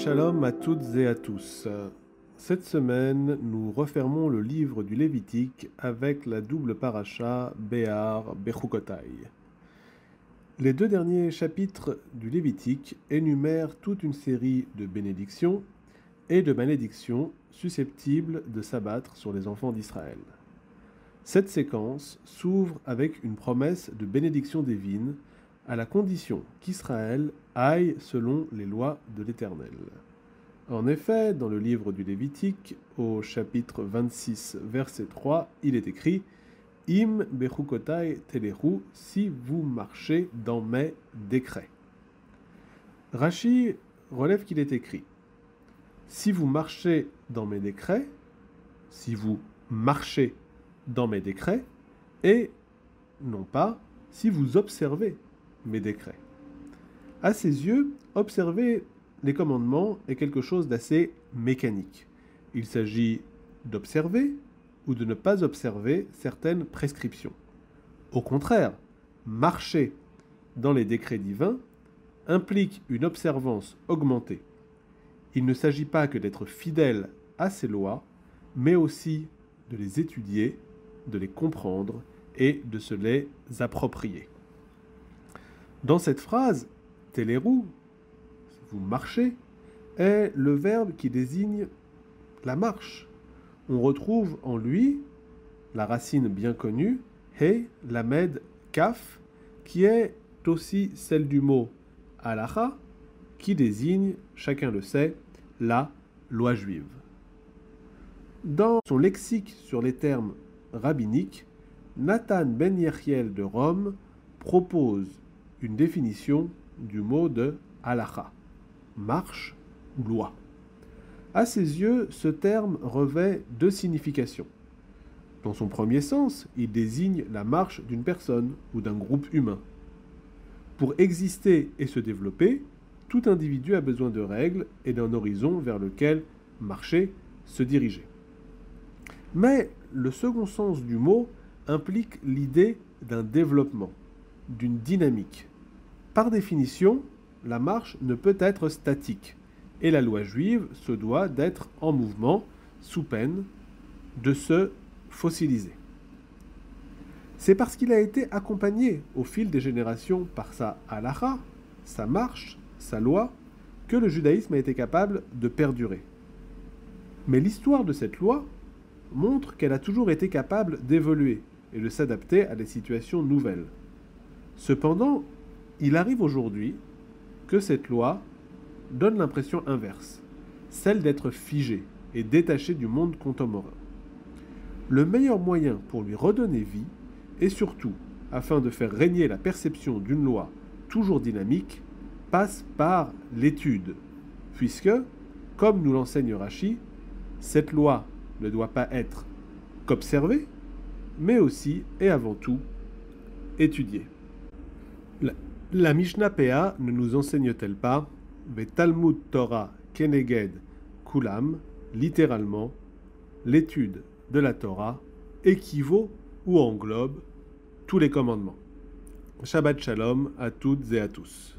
Shalom à toutes et à tous. Cette semaine, nous refermons le livre du Lévitique avec la double paracha Béar Bechukotai. Les deux derniers chapitres du Lévitique énumèrent toute une série de bénédictions et de malédictions susceptibles de s'abattre sur les enfants d'Israël. Cette séquence s'ouvre avec une promesse de bénédiction divine à la condition qu'Israël aille selon les lois de l'Éternel. En effet, dans le livre du Lévitique, au chapitre 26, verset 3, il est écrit « Im bechukotai telechu » si vous marchez dans mes décrets. Rashi relève qu'il est écrit « Si vous marchez dans mes décrets » et non pas « si vous observez » mes décrets. À ses yeux, observer les commandements est quelque chose d'assez mécanique. Il s'agit d'observer ou de ne pas observer certaines prescriptions. Au contraire, marcher dans les décrets divins implique une observance augmentée. Il ne s'agit pas que d'être fidèle à ces lois, mais aussi de les étudier, de les comprendre et de se les approprier. Dans cette phrase, « Téléru », vous marchez, est le verbe qui désigne la marche. On retrouve en lui la racine bien connue, « He Lamed Kaf », qui est aussi celle du mot « halacha », qui désigne, chacun le sait, la loi juive. Dans son lexique sur les termes rabbiniques, Nathan ben Yechiel de Rome propose une définition du mot de halacha, marche ou loi. À ses yeux, ce terme revêt deux significations. Dans son premier sens, il désigne la marche d'une personne ou d'un groupe humain. Pour exister et se développer, tout individu a besoin de règles et d'un horizon vers lequel marcher, se diriger. Mais le second sens du mot implique l'idée d'un développement, d'une dynamique. Par définition, la marche ne peut être statique, et la loi juive se doit d'être en mouvement, sous peine de se fossiliser. C'est parce qu'il a été accompagné au fil des générations par sa halacha, sa marche, sa loi, que le judaïsme a été capable de perdurer. Mais l'histoire de cette loi montre qu'elle a toujours été capable d'évoluer et de s'adapter à des situations nouvelles. Cependant, il arrive aujourd'hui que cette loi donne l'impression inverse, celle d'être figée et détachée du monde contemporain. Le meilleur moyen pour lui redonner vie, et surtout afin de faire régner la perception d'une loi toujours dynamique, passe par l'étude, puisque, comme nous l'enseigne Rashi, cette loi ne doit pas être qu'observée, mais aussi et avant tout étudiée. La Mishnah Péa ne nous enseigne-t-elle pas « Talmud Torah keneged kulam » littéralement, l'étude de la Torah équivaut ou englobe tous les commandements. Shabbat Shalom à toutes et à tous.